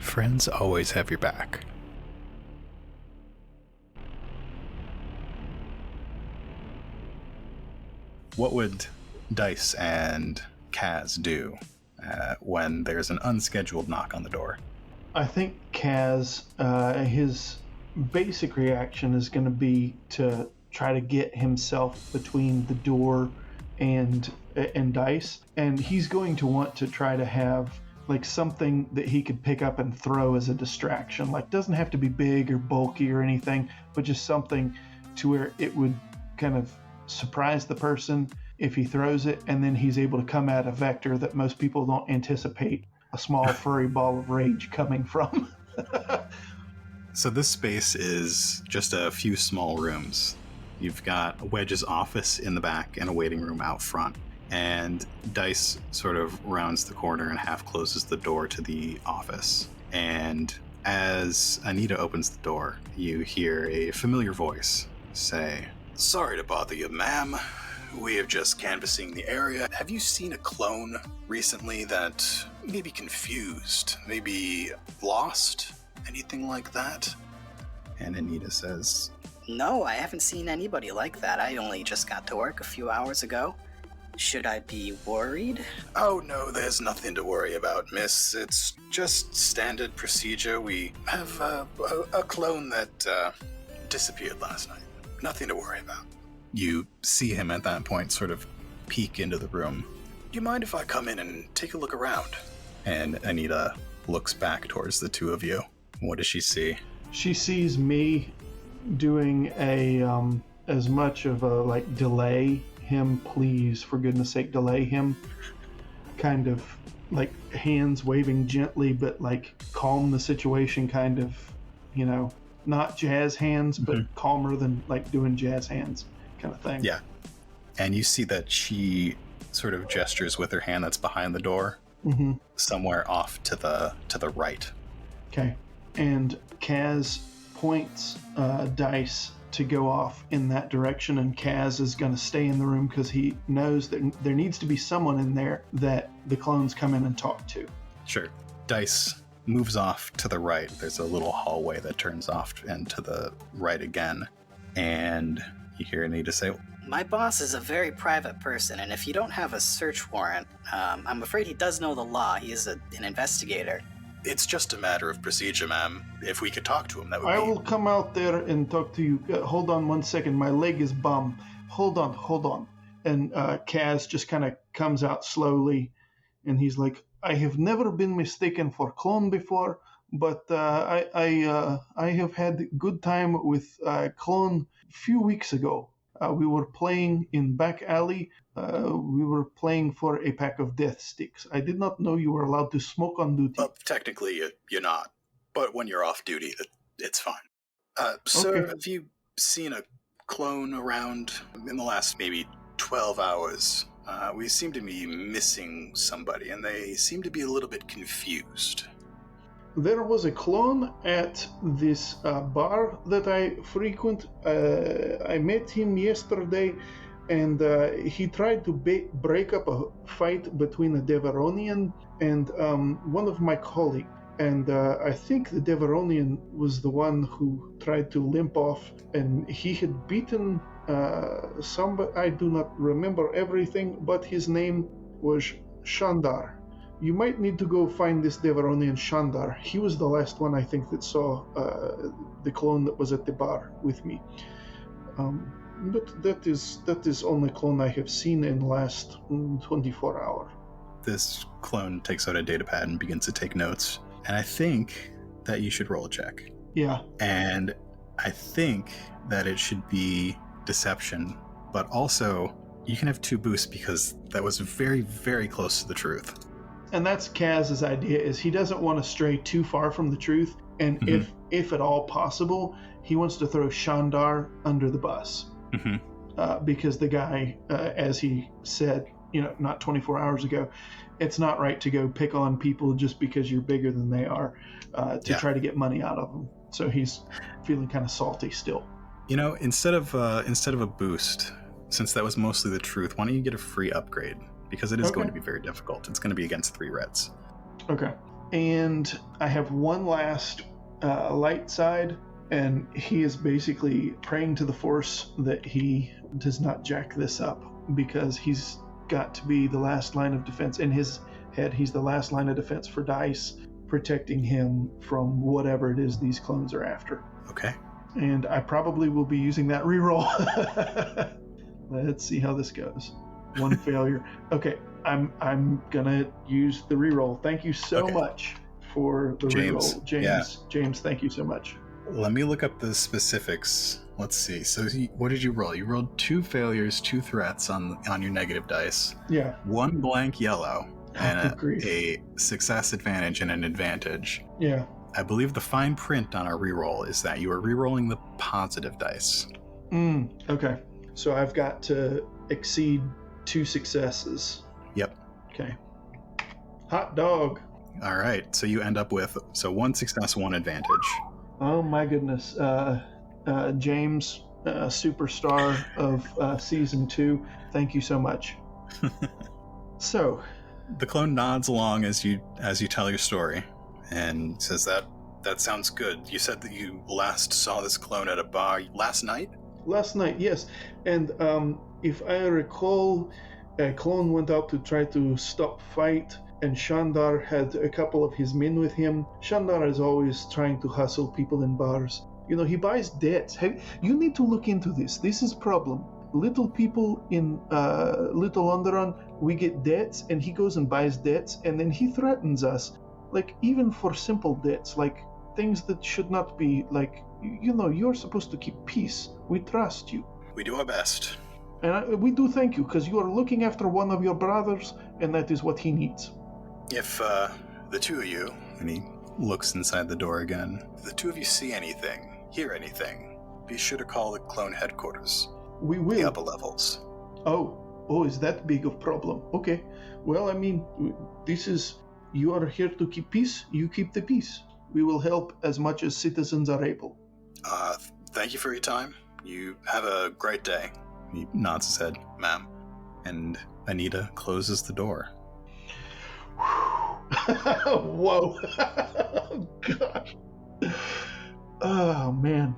Friends always have your back. What would Dice and Kaz do when there's an unscheduled knock on the door? I think Kaz, his basic reaction is going to be to try to get himself between the door and Dice, and he's going to want to try to have like something that he could pick up and throw as a distraction. Like, doesn't have to be big or bulky or anything, but just something to where it would kind of surprise the person if he throws it, and then he's able to come at a vector that most people don't anticipate a small furry ball of rage coming from. So this space is just a few small rooms. You've got Wedge's office in the back and a waiting room out front. And Dice sort of rounds the corner and half closes the door to the office. And as Anita opens the door, you hear a familiar voice say, "Sorry to bother you, ma'am. We are just canvassing the area. Have you seen a clone recently that may be confused, maybe lost? Anything like that?" And Anita says, "No, I haven't seen anybody like that. I only just got to work a few hours ago. Should I be worried?" "Oh, no, there's nothing to worry about, miss. It's just standard procedure. We have a clone that disappeared last night. Nothing to worry about." You see him at that point sort of peek into the room. "Do you mind if I come in and take a look around?" And Anita looks back towards the two of you. What does she see? She sees me doing a as much of a like delay him, please, for goodness sake, delay him, kind of like hands waving gently but like calm the situation, kind of, you know, not jazz hands but calmer than like doing jazz hands kind of thing. Yeah. And you see that she sort of gestures with her hand that's behind the door, somewhere off to the right. Okay. And Kaz points Dice to go off in that direction, and Kaz is going to stay in the room because he knows that there needs to be someone in there that the clones come in and talk to. Sure. Dice moves off to the right. There's a little hallway that turns off and to the right again. And you hear Anita say, "My boss is a very private person, and if you don't have a search warrant, I'm afraid he does know the law. He is an investigator." "It's just a matter of procedure, ma'am. If we could talk to him, that would I be..." will come out there and talk to you. Hold on 1 second. My leg is bum. Hold on. And Kaz just kind of comes out slowly, and he's like, "I have never been mistaken for clone before, but I have had good time with clone a few weeks ago. We were playing in back alley. We were playing for a pack of death sticks. I did not know you were allowed to smoke on duty." Well, technically, you're not. But when you're off duty, it's fine. Sir, Okay. have you seen a clone around in the last maybe 12 hours? We seem to be missing somebody, and they seem to be a little bit confused." There was a clone at this bar that I frequent. I met him yesterday, and he tried to break up a fight between a Deveronian and one of my colleagues. And I think the Deveronian was the one who tried to limp off, and he had beaten somebody. I do not remember everything, but his name was Shandar. You might need to go find this Deveronian Shandar. He was the last one, I think, that saw the clone that was at the bar with me. But that is only clone I have seen in the last 24 hours. This clone takes out a datapad and begins to take notes. And I think that you should roll a check. Yeah. And I think that it should be deception, but also you can have 2 boosts because that was very, very close to the truth. And that's Kaz's idea, is he doesn't want to stray too far from the truth, and if at all possible, he wants to throw Shandar under the bus. Because the guy, as he said, not 24 hours ago, it's not right to go pick on people just because you're bigger than they are, try to get money out of them. So he's feeling kind of salty still. Instead of a boost, since that was mostly the truth, why don't you get a free upgrade? Because it is going to be very difficult. It's going to be against 3 reds. Okay. And I have one last light side, and he is basically praying to the Force that he does not jack this up, because he's got to be the last line of defense. In his head, he's the last line of defense for Dice, protecting him from whatever it is these clones are after. Okay. And I probably will be using that reroll. Let's see how this goes. One failure. Okay, I'm gonna use the reroll. Thank you so much for the reroll, James. Yeah. James, thank you so much. Let me look up the specifics. Let's see. So what did you roll? You rolled 2 failures, 2 threats on your negative dice. Yeah. 1 blank yellow, and grief. a success advantage and an advantage. Yeah. I believe the fine print on our reroll is that you are rerolling the positive dice. Okay. So I've got to exceed 2 successes. Yep. Okay. Hot dog. All right. So you end up with 1 success, 1 advantage. Oh my goodness. James, superstar of season 2. Thank you so much. So, the clone nods along as you tell your story, and says that sounds good. You said that you last saw this clone at a bar last night? Last night, yes. And if I recall, a clone went out to try to stop fight, and Shandar had a couple of his men with him. Shandar is always trying to hustle people in bars. You know, he buys debts. You need to look into this. This is a problem. Little people in Little Onderon, we get debts, and he goes and buys debts, and then he threatens us. Like, even for simple debts, like things that should not be, like, you know, you're supposed to keep peace. We trust you. We do our best. And we do thank you, because you are looking after one of your brothers, and that is what he needs. If the two of you, and he looks inside the door again, if the two of you see anything, hear anything, be sure to call the clone headquarters. We will. The upper levels. Oh, is that big of a problem? Okay. Well, I mean, you are here to keep peace, you keep the peace. We will help as much as citizens are able. Thank you for your time. You have a great day. He nods his head, ma'am. And Anita closes the door. Whoa. Oh, gosh. Oh, man.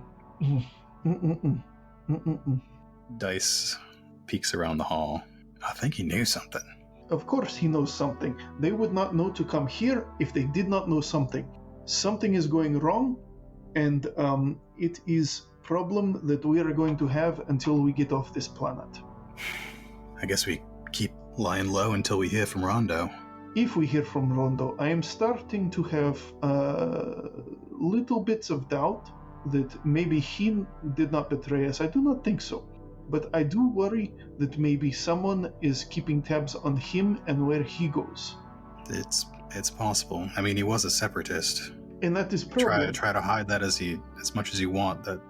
Dice peeks around the hall. I think he knew something. Of course he knows something. They would not know to come here if they did not know something. Something is going wrong, and it is a problem that we are going to have until we get off this planet. I guess we keep lying low until we hear from Rondo. If we hear from Rondo, I am starting to have little bits of doubt that maybe he did not betray us. I do not think so. But I do worry that maybe someone is keeping tabs on him and where he goes. It's possible. I mean, he was a separatist. And that is problem. Try to hide that as much as you want. That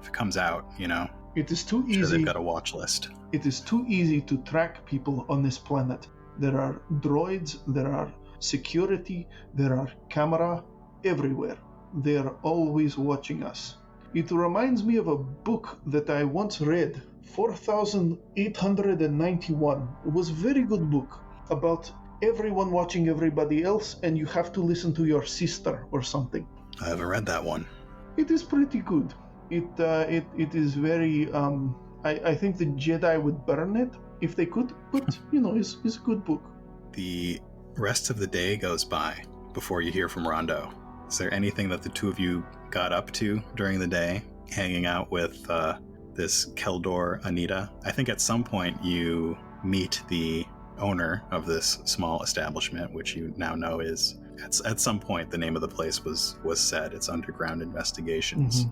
if it comes out, you know, it is too easy. Sure, they've got a watch list. It is too easy to track people on this planet. There are droids, there are security, there are camera everywhere. They are always watching us. It reminds me of a book that I once read, 4891. It was a very good book about everyone watching everybody else, and you have to listen to your sister or something. I haven't read that one. It is pretty good. It is very. I think the Jedi would burn it if they could, but you know, it's a good book. The rest of the day goes by before you hear from Rondo. Is there anything that the two of you got up to during the day, hanging out with this Keldor Anita? I think at some point you meet the owner of this small establishment, which you now know is, at some point, the name of the place was said. It's Underground Investigations.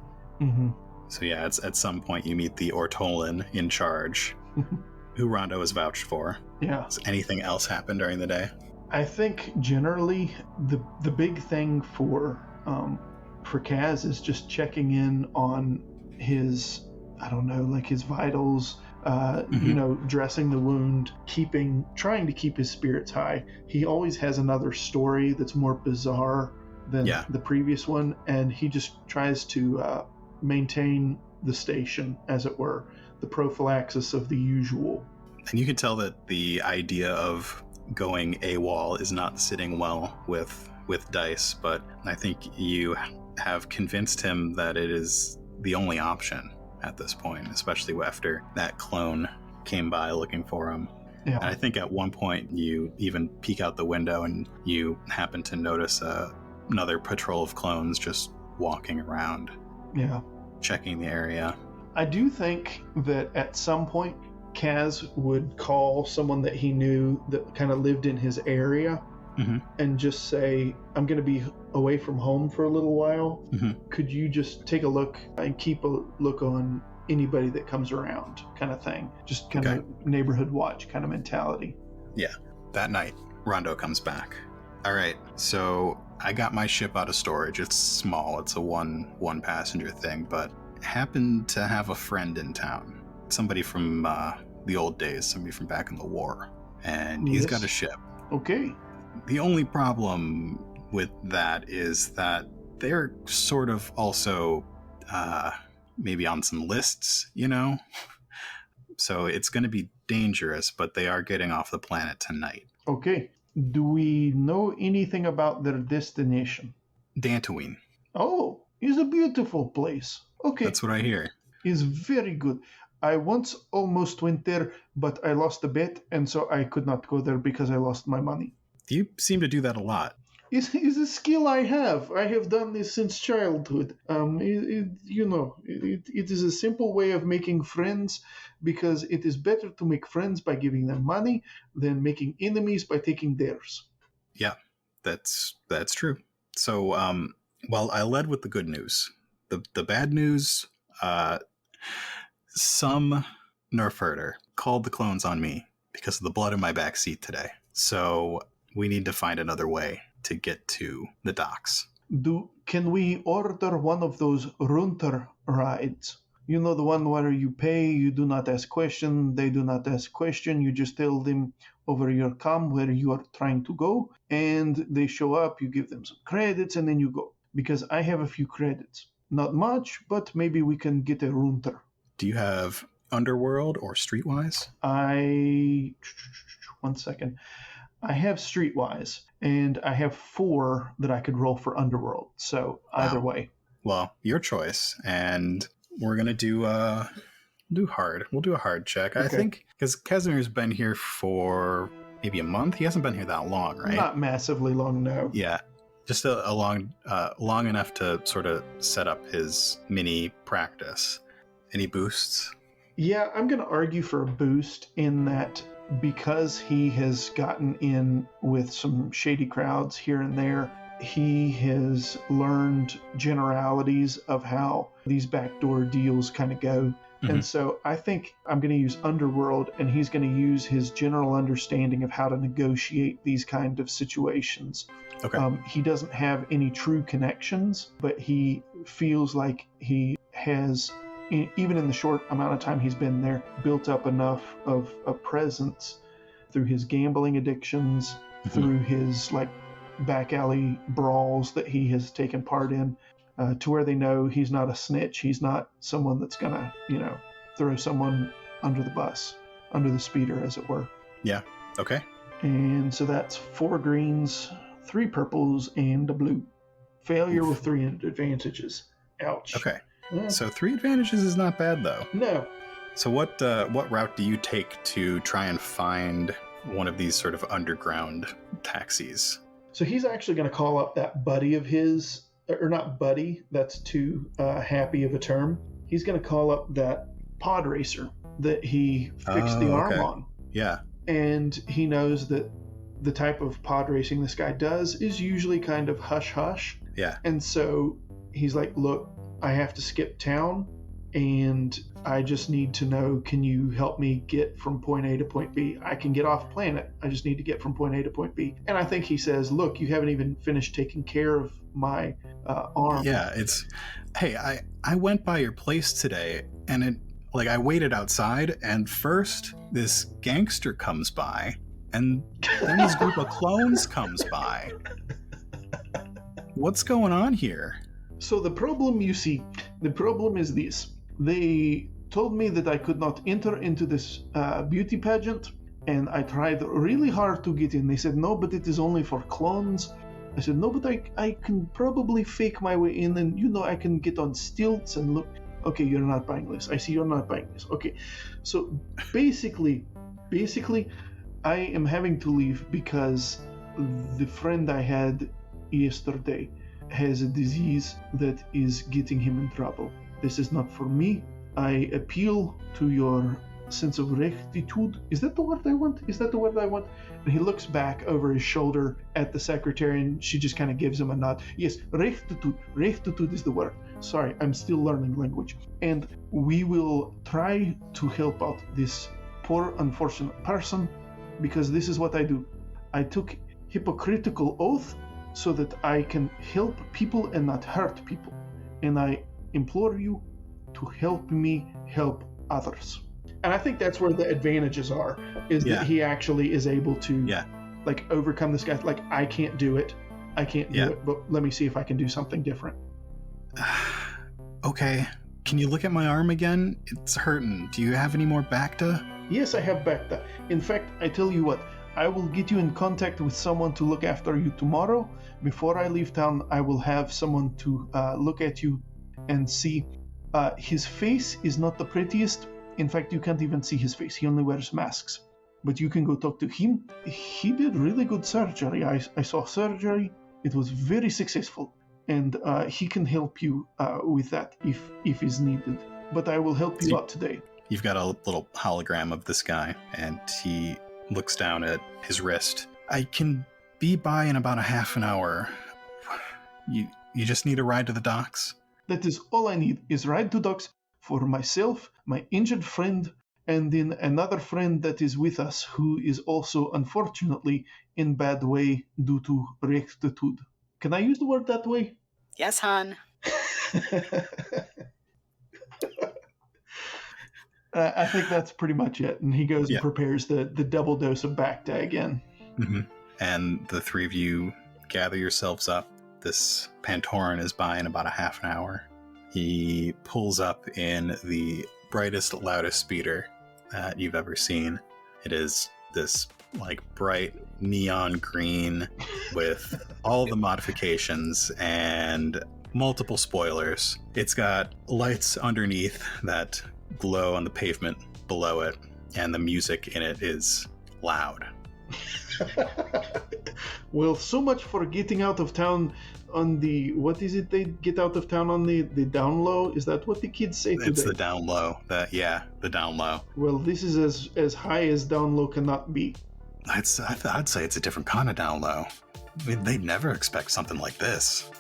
So yeah, it's at some point you meet the Ortolan in charge, who Rondo is vouched for. Yeah. Does anything else happen during the day? I think generally the big thing for Kaz is just checking in on his, I don't know, like his vitals, you know, dressing the wound, trying to keep his spirits high. He always has another story that's more bizarre than the previous one, and he just tries to maintain the station, as it were, the prophylaxis of the usual. And you can tell that the idea of going AWOL is not sitting well with with Dice, but I think you have convinced him that it is the only option at this point, especially after that clone came by looking for him. Yeah. And I think at one point you even peek out the window and you happen to notice another patrol of clones just walking around, Yeah. checking the area. I do think that at some point Kaz would call someone that he knew that kind of lived in his area and just say, I'm going to be away from home for a little while. Could you just take a look and keep a look on anybody that comes around, kind of thing? Just kind of neighborhood watch kind of mentality. Yeah. That night, Rondo comes back. All right, so I got my ship out of storage. It's small. It's a one passenger thing, but happened to have a friend in town. Somebody from the old days, somebody from back in the war. And he's got a ship. Okay. The only problem with that is that they're sort of also maybe on some lists, you know? So it's going to be dangerous, but they are getting off the planet tonight. Okay. Do we know anything about their destination? Dantooine. Oh, it's a beautiful place. Okay. That's what I hear. It's very good. I once almost went there, but I lost a bet, and so I could not go there because I lost my money. You seem to do that a lot. It's a skill I have. I have done this since childhood. It is a simple way of making friends, because it is better to make friends by giving them money than making enemies by taking theirs. Yeah, that's true. So, well, I led with the good news. The bad news, some nerf herder called the clones on me because of the blood in my back seat today. So we need to find another way to get to the docks. Can we order one of those Runter rides? You know, the one where you pay, you do not ask question, they do not ask question, you just tell them over your comm where you are trying to go, and they show up, you give them some credits, and then you go. Because I have a few credits. Not much, but maybe we can get a Runter. Do you have Underworld or Streetwise? One second. I have Streetwise, and I have 4 that I could roll for Underworld. So either way. Well, your choice, and we're gonna do hard. We'll do a hard check. Okay. I think because Kazimir's been here for maybe a month. He hasn't been here that long, right? Not massively long, no. Yeah, just a long enough to sort of set up his mini practice. Any boosts? Yeah, I'm gonna argue for a boost in that. Because he has gotten in with some shady crowds here and there, he has learned generalities of how these backdoor deals kind of go. And so I think I'm going to use Underworld, and he's going to use his general understanding of how to negotiate these kind of situations. Okay. He doesn't have any true connections, but he feels like he has, even in the short amount of time he's been there, built up enough of a presence through his gambling addictions, through his back alley brawls that he has taken part in, to where they know he's not a snitch. He's not someone that's gonna, throw someone under the bus, under the speeder, as it were. Yeah. Okay. And so that's 4 greens, 3 purples, and a blue. Failure with 3 advantages. Ouch. Okay. So 3 advantages is not bad, though. No. So what route do you take to try and find one of these sort of underground taxis? So he's actually going to call up that buddy of his, or not buddy, that's too happy of a term. He's going to call up that pod racer that he fixed the arm on. Yeah. And he knows that the type of pod racing this guy does is usually kind of hush-hush. Yeah. And so he's like, look, I have to skip town, and I just need to know, can you help me get from point A to point B? I can get off planet. I just need to get from point A to point B. And I think he says, look, you haven't even finished taking care of my arm. Yeah, hey, I went by your place today, and I waited outside, and first this gangster comes by, and then this group of clones comes by. What's going on here? So the problem is this. They told me that I could not enter into this beauty pageant, and I tried really hard to get in. They said, no, but it is only for clones. I said, no, but I can probably fake my way in, and I can get on stilts and look. Okay, you're not buying this. I see you're not buying this. Okay, so basically, I am having to leave because the friend I had yesterday has a disease that is getting him in trouble. This is not for me. I appeal to your sense of rectitude. Is that the word I want? And he looks back over his shoulder at the secretary, and she just kind of gives him a nod. Yes, rectitude. Rectitude is the word. Sorry, I'm still learning language. And we will try to help out this poor, unfortunate person, because this is what I do. I took hypocritical oath so that I can help people and not hurt people. And I implore you to help me help others. And I think that's where the advantages are, is that he actually is able to overcome this guy. Like, I can't do it, but let me see if I can do something different. Okay, can you look at my arm again? It's hurting. Do you have any more Bacta? Yes, I have Bacta. In fact, I tell you what, I will get you in contact with someone to look after you tomorrow. Before I leave town, I will have someone to look at you and see. His face is not the prettiest. In fact, you can't even see his face. He only wears masks. But you can go talk to him. He did really good surgery. I saw surgery. It was very successful. And he can help you with that if is needed. But I will help you out today. You've got a little hologram of this guy, and he looks down at his wrist. I can be by in about a half an hour. You just need a ride to the docks? That is all I need, is ride to docks for myself, my injured friend, and then another friend that is with us who is also unfortunately in bad way due to rectitude. Can I use the word that way? Yes, hon. I think that's pretty much it. And he goes and prepares the double dose of Bacta again. Mm-hmm. And the three of you gather yourselves up. This Pantoran is by in about a half an hour. He pulls up in the brightest, loudest speeder that you've ever seen. It is this bright neon green with all the modifications and multiple spoilers. It's got lights underneath that glow on the pavement below it, and the music in it is loud. Well, so much for getting out of town on the, what is it they get out of town on, the down low? Is that what the kids say today? It's the down low. The down low. Well, this is as high as down low cannot be. I'd say it's a different kind of down low. I mean, they never expect something like this.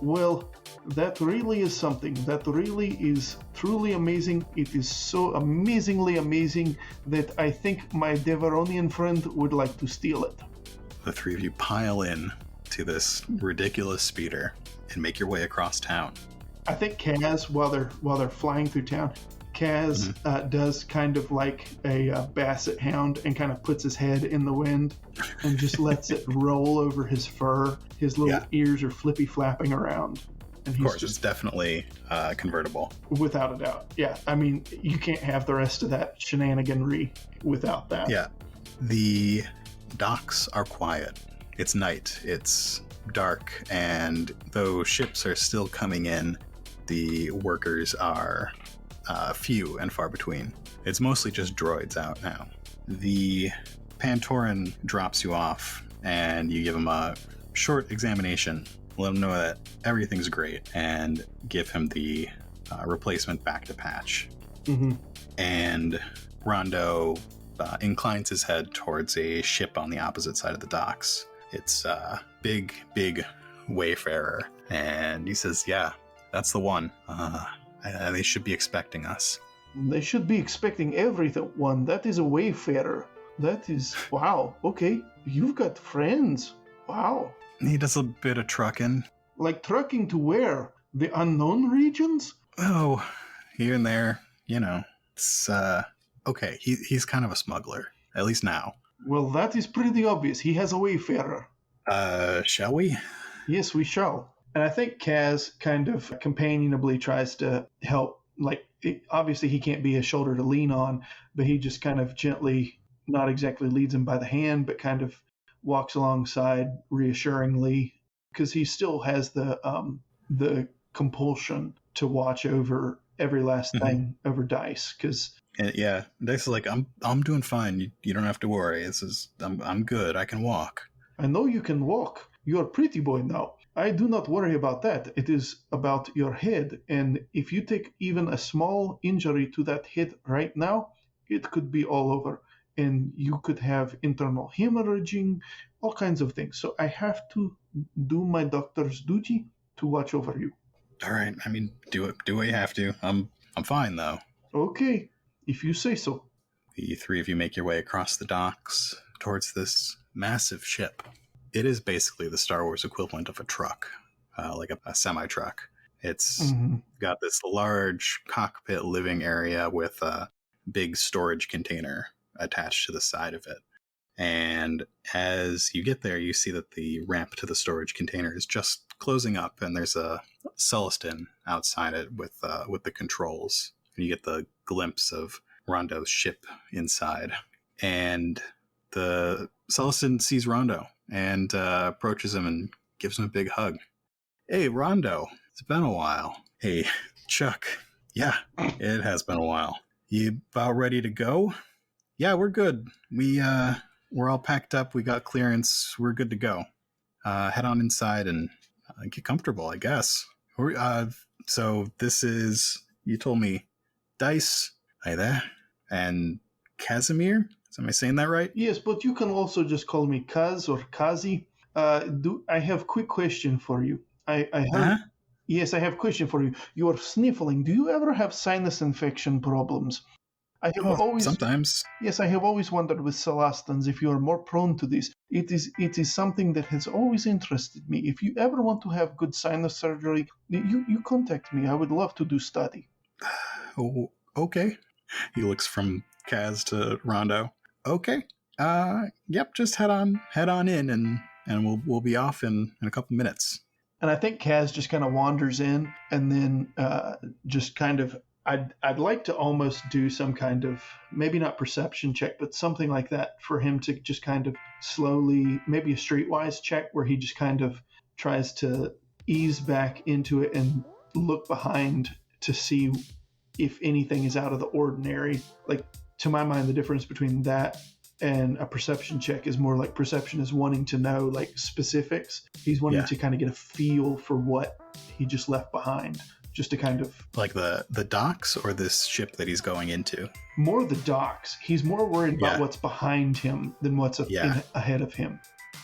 Well, that really is something. That really is truly amazing. It is so amazingly amazing that I think my Deveronian friend would like to steal it. The three of you pile in to this ridiculous speeder and make your way across town. I think Kaz, while they're flying through town, Kaz does kind of like a basset hound and kind of puts his head in the wind and just lets it roll over his fur. His little ears are flippy flapping around. And of course, it's definitely convertible. Without a doubt. Yeah, I mean, you can't have the rest of that shenaniganry without that. Yeah. The docks are quiet. It's night. It's dark. And though ships are still coming in, the workers are few and far between. It's mostly just droids out now. The Pantoran drops you off, and you give him a short examination. Let him know that everything's great, and give him the replacement Bacta patch. Mm-hmm. And Rondo inclines his head towards a ship on the opposite side of the docks. It's a big Wayfarer, and he says, "Yeah, that's the one. They should be expecting us." They should be expecting everyone. That is a Wayfarer. That is, wow. Okay, you've got friends. Wow. He does a bit of trucking. Like trucking to where? The unknown regions? Oh, here and there. It's okay. He's kind of a smuggler, at least now. Well, that is pretty obvious. He has a Wayfarer. Shall we? Yes, we shall. And I think Kaz kind of companionably tries to help. Obviously he can't be a shoulder to lean on, but he just kind of gently, not exactly leads him by the hand, but kind of walks alongside reassuringly because he still has the compulsion to watch over every last thing over Dice. Because yeah, Dice is like, I'm doing fine. You don't have to worry. I'm good. I can walk. I know you can walk. You're a pretty boy now. I do not worry about that. It is about your head. And if you take even a small injury to that head right now, it could be all over. And you could have internal hemorrhaging, all kinds of things. So I have to do my doctor's duty to watch over you. All right. I mean, do what you have to. I'm fine, though. Okay, if you say so. The three of you make your way across the docks towards this massive ship. It is basically the Star Wars equivalent of a truck, like a semi-truck. It's got this large cockpit living area with a big storage container attached to the side of it. And as you get there, you see that the ramp to the storage container is just closing up, and there's a Celestin outside it with the controls. And you get the glimpse of Rondo's ship inside. And the Celestin sees Rondo and approaches him and gives him a big hug. Hey, Rondo, it's been a while. Hey, Chuck. Yeah, it has been a while. You about ready to go? Yeah, we're good. We're all packed up. We got clearance. We're good to go. Head on inside and get comfortable, I guess. So this is, you told me, Dice. Hi there. And Kazimir? Am I saying that right? Yes, but you can also just call me Kaz or Kazi. I have a quick question for you. Yes, I have a question for you. You are sniffling. Do you ever have sinus infection problems? Sometimes. Yes, I have always wondered with Celestins if you are more prone to this. It is something that has always interested me. If you ever want to have good sinus surgery, you contact me. I would love to do study. Oh, okay. He looks from Kaz to Rondo. Okay. Yep. Just head on in, and we'll be off in a couple minutes. And I think Kaz just kind of wanders in, and then just kind of. I'd like to almost do some kind of, maybe not perception check, but something like that for him to just kind of slowly, maybe a streetwise check where he just kind of tries to ease back into it and look behind to see if anything is out of the ordinary. Like, to my mind, the difference between that and a perception check is more like perception is wanting to know like specifics. He's wanting to kind of get a feel for what he just left behind. Just to kind of... Like the docks or this ship that he's going into? More the docks. He's more worried about what's behind him than what's ahead of him.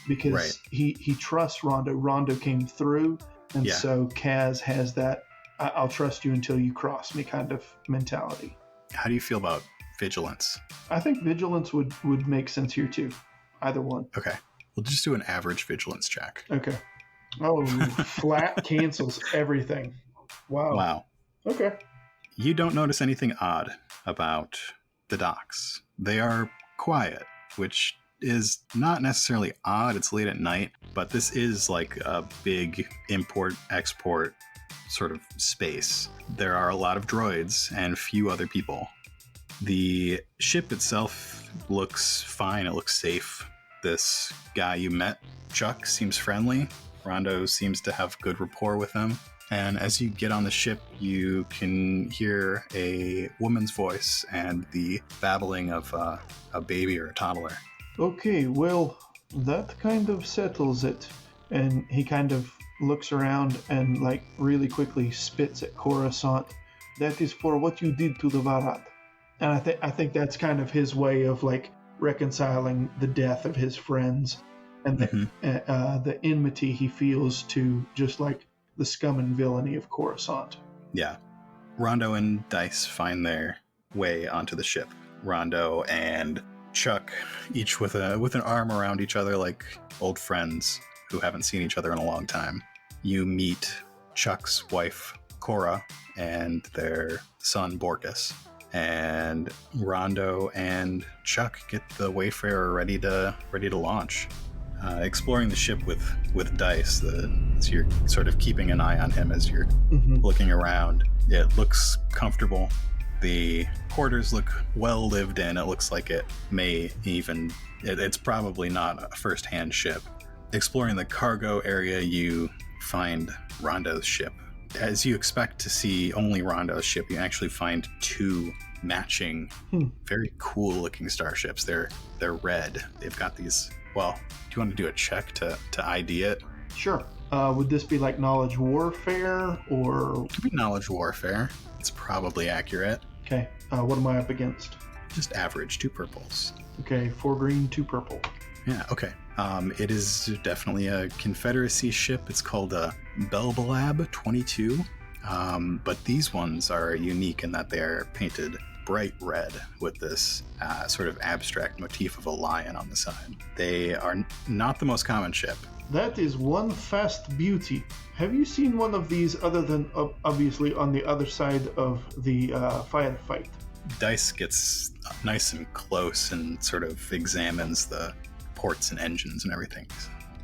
Because he trusts Rondo. Rondo came through, and so Kaz has that I'll trust you until you cross me kind of mentality. How do you feel about vigilance? I think vigilance would make sense here too. Either one. Okay. We'll just do an average vigilance check. Okay. Oh, flat cancels everything. Wow. Okay. You don't notice anything odd about the docks. They are quiet, which is not necessarily odd. It's late at night, but this is like a big import-export sort of space. There are a lot of droids and few other people. The ship itself looks fine. It looks safe. This guy you met, Chuck, seems friendly. Rondo seems to have good rapport with him. And as you get on the ship, you can hear a woman's voice and the babbling of a baby or a toddler. Okay, well, that kind of settles it. And he kind of looks around and, like, really quickly spits at Coruscant. That is for what you did to the Varad. And I think that's kind of his way of, like, reconciling the death of his friends and the enmity he feels to just, like, the scum and villainy of Coruscant. Yeah. Rondo and Dice find their way onto the ship. Rondo and Chuck, each with an arm around each other like old friends who haven't seen each other in a long time. You meet Chuck's wife, Cora, and their son, Borkus. And Rondo and Chuck get the Wayfarer ready to launch. Exploring the ship with Dice, so you're sort of keeping an eye on him as you're looking around. It looks comfortable. The quarters look well lived in. It looks like it may even... It's probably not a first-hand ship. Exploring the cargo area, you find Rondo's ship. As you expect to see only Rondo's ship, you actually find two matching, very cool-looking starships. They're red. They've got these... Well, do you want to do a check to ID it? Sure. Would this be like knowledge warfare, or... It could be knowledge warfare. It's probably accurate. Okay. What am I up against? Just average, 2 purples. Okay, 4 green, 2 purple. Yeah, okay. It is definitely a Confederacy ship. It's called a Belbalab 22. But these ones are unique in that they're painted bright red with this sort of abstract motif of a lion on the side. They are not the most common ship. That is one fast beauty. Have you seen one of these other than obviously on the other side of the firefight? Dice gets nice and close and sort of examines the ports and engines and everything.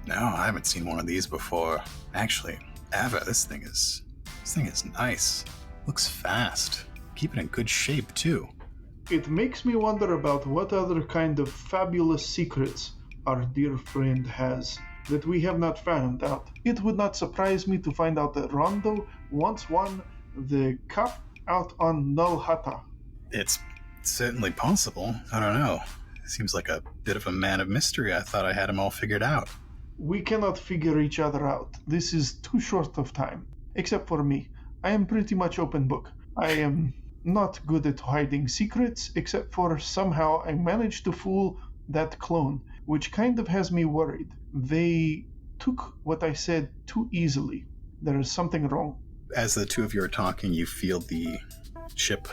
No, I haven't seen one of these before. Actually, Ava, this thing is nice. Looks fast. Keep it in good shape too. It makes me wonder about what other kind of fabulous secrets our dear friend has that we have not found out. It would not surprise me to find out that Rondo once won the cup out on Null Hata. It's certainly possible. I don't know. Seems like a bit of a man of mystery. I thought I had him all figured out. We cannot figure each other out. This is too short of time. Except for me. I am pretty much open book. I am not good at hiding secrets, except for somehow I managed to fool that clone, which kind of has me worried. They took what I said too easily. There is something wrong. As the two of you are talking, you feel the ship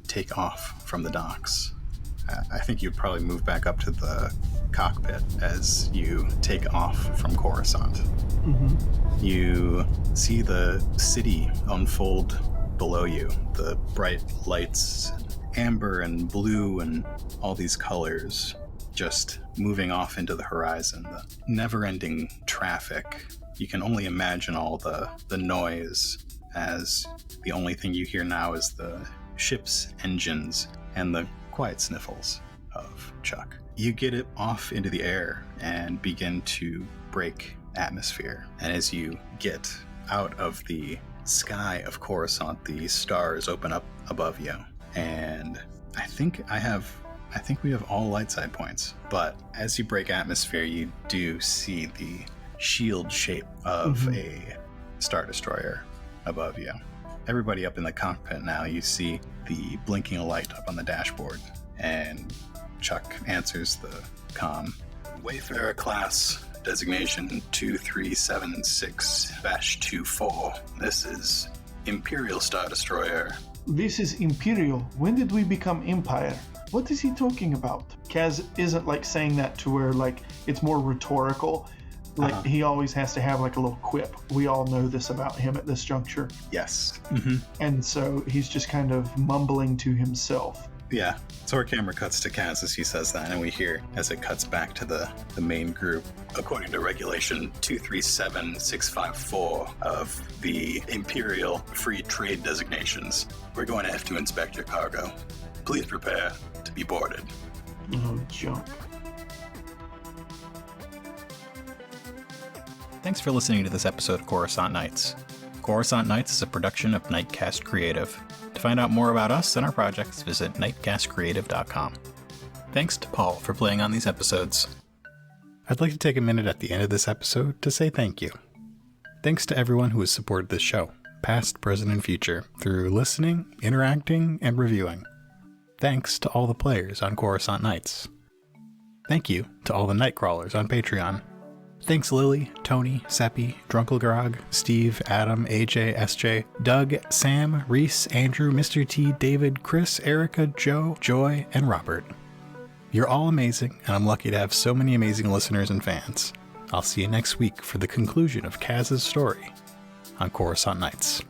take off from the docks. I think you'd probably move back up to the cockpit as you take off from Coruscant. Mm-hmm. You see the city unfold below you. The bright lights, amber and blue and all these colors just moving off into the horizon. The never-ending traffic. You can only imagine all the noise, as the only thing you hear now is the ship's engines and the quiet sniffles of Chuck. You get it off into the air and begin to break atmosphere. And as you get out of the sky of Coruscant, the stars open up above you. And I think we have all light side points. But as you break atmosphere, you do see the shield shape of a Star Destroyer above you. Everybody up in the cockpit now, you see the blinking light up on the dashboard, and Chuck answers the comm. Wayfarer class, designation 2376-24. This is Imperial Star Destroyer. This is Imperial. When did we become Empire? What is he talking about? Kaz isn't like saying that to where like it's more rhetorical. Like he always has to have like a little quip. We all know this about him at this juncture. Yes. And so he's just kind of mumbling to himself. Yeah. So our camera cuts to Kaz as he says that, and we hear as it cuts back to the main group. According to regulation 237654 of the Imperial Free Trade Designations, we're going to have to inspect your cargo. Please prepare to be boarded. Oh, junk. Thanks for listening to this episode of Coruscant Nights. Coruscant Nights is a production of Nightcast Creative. To find out more about us and our projects, visit nightcastcreative.com. Thanks to Paul for playing on these episodes. I'd like to take a minute at the end of this episode to say thank you. Thanks to everyone who has supported this show, past, present, and future, through listening, interacting, and reviewing. Thanks to all the players on Coruscant Nights. Thank you to all the Nightcrawlers on Patreon. Thanks Lily, Tony, Seppi, Drunkelgrog, Steve, Adam, AJ, SJ, Doug, Sam, Reese, Andrew, Mr. T, David, Chris, Erica, Joe, Joy, and Robert. You're all amazing, and I'm lucky to have so many amazing listeners and fans. I'll see you next week for the conclusion of Kaz's story on Coruscant Nights.